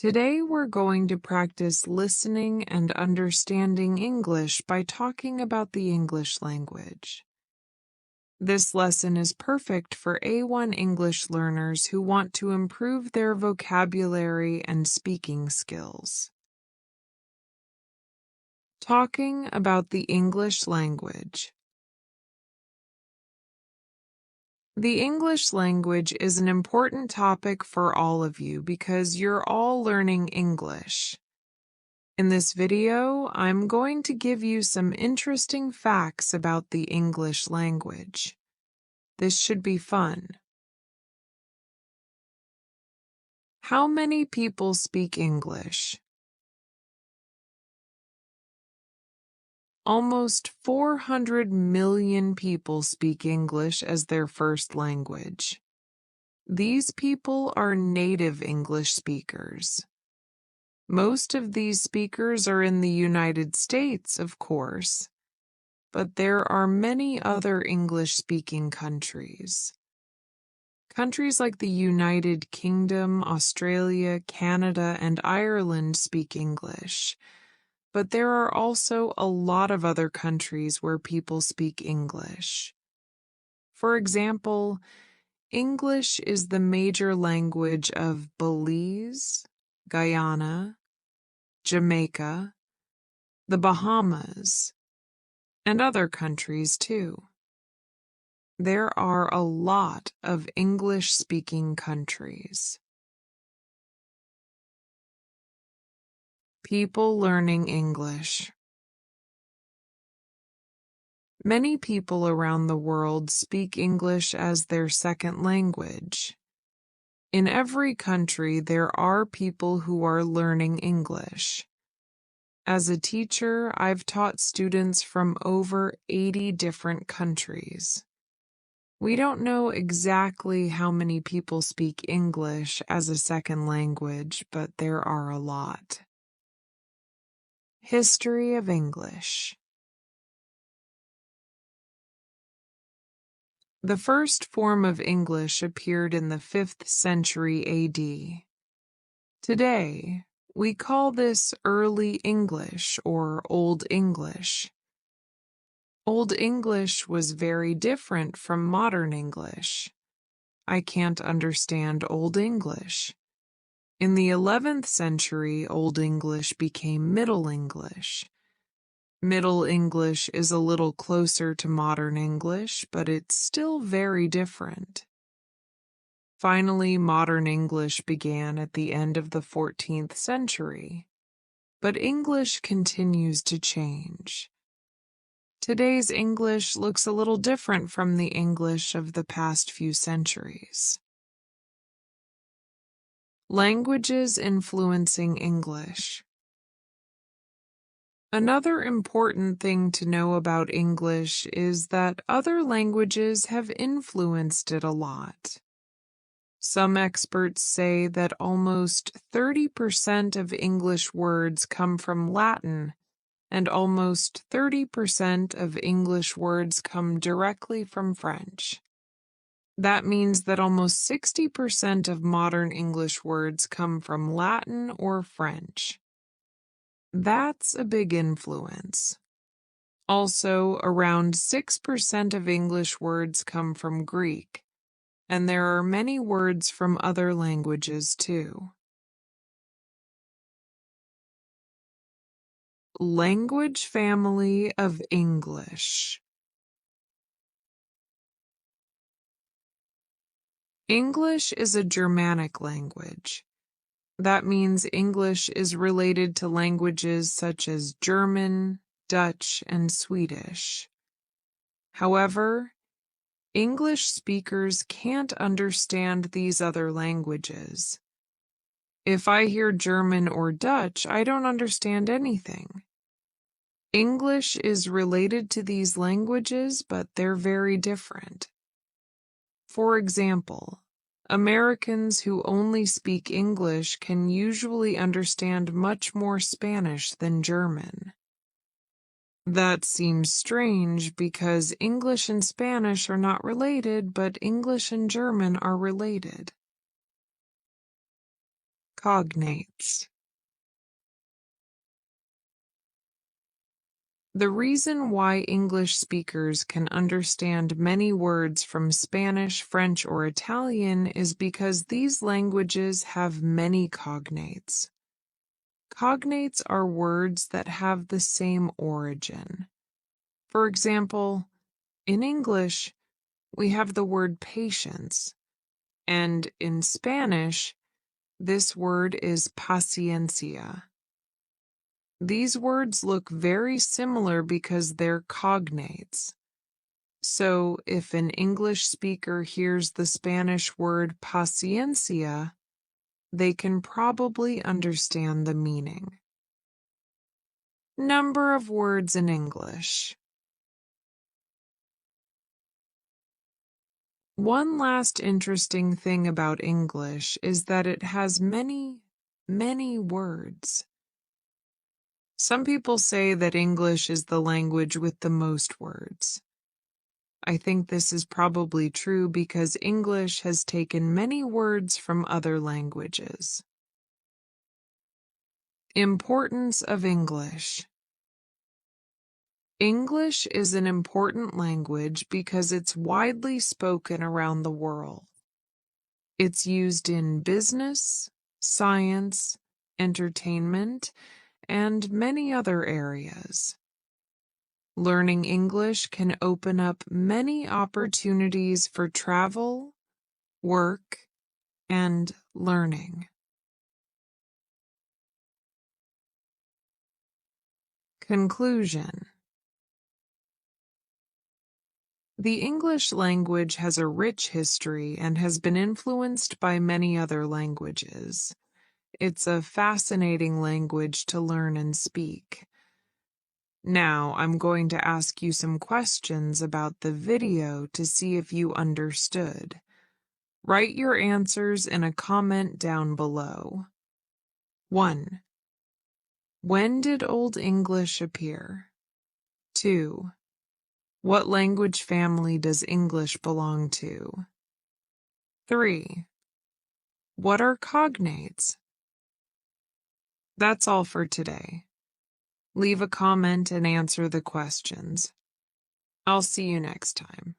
Today we're going to practice listening and understanding English by talking about the English language. This lesson is perfect for A1 English learners who want to improve their vocabulary and speaking skills. Talking about the English language. The English language is an important topic for all of you because you're all learning English. In this video, I'm going to give you some interesting facts about the English language. This should be fun. How many people speak English? Almost 400 million people speak English as their first language. These people are native English speakers. Most of these speakers are in the United States, of course, but there are many other English-speaking countries. Countries like the United Kingdom, Australia, Canada, and Ireland speak English. But there are also a lot of other countries where people speak English. For example, English is the major language of Belize, Guyana, Jamaica, the Bahamas, and other countries too. There are a lot of English-speaking countries. People learning English. Many people around the world speak English as their second language. In every country, there are people who are learning English. As a teacher, I've taught students from over 80 different countries. We don't know exactly how many people speak English as a second language, but there are a lot. History of English. The first form of English appeared in the 5th century AD. Today, we call this Early English or Old English. Old English was very different from modern English. I can't understand Old English. In the 11th century, Old English became Middle English. Middle English is a little closer to modern English, but it's still very different. Finally, modern English began at the end of the 14th century, but English continues to change. Today's English looks a little different from the English of the past few centuries. Languages influencing English. Another important thing to know about English is that other languages have influenced it a lot. Some experts say that almost 30% of English words come from Latin, and almost 30% of English words come directly from French. That means that almost 60% of modern English words come from Latin or French. That's a big influence. Also, around 6% of English words come from Greek, and there are many words from other languages too. Language family of English. English is a Germanic language. That means English is related to languages such as German, Dutch, and Swedish. However, English speakers can't understand these other languages. If I hear German or Dutch, I don't understand anything. English is related to these languages, but they're very different. For example, Americans who only speak English can usually understand much more Spanish than German. That seems strange because English and Spanish are not related, but English and German are related. Cognates. The reason why English speakers can understand many words from Spanish, French, or Italian is because these languages have many cognates. Cognates are words that have the same origin. For example, in English, we have the word patience, and in Spanish, this word is paciencia. These words look very similar because they're cognates. So if an English speaker hears the Spanish word paciencia, they can probably understand the meaning. Number of words in English. One last interesting thing about English is that it has many, many words. Some people say that English is the language with the most words. I think this is probably true because English has taken many words from other languages. Importance of English. English is an important language because it's widely spoken around the world. It's used in business, science, entertainment, and many other areas. Learning English can open up many opportunities for travel, work, and learning. Conclusion. The English language has a rich history and has been influenced by many other languages. It's a fascinating language to learn and speak. Now, I'm going to ask you some questions about the video to see if you understood. Write your answers in a comment down below. 1. When did Old English appear? 2. What language family does English belong to? 3. What are cognates? That's all for today. Leave a comment and answer the questions. I'll see you next time.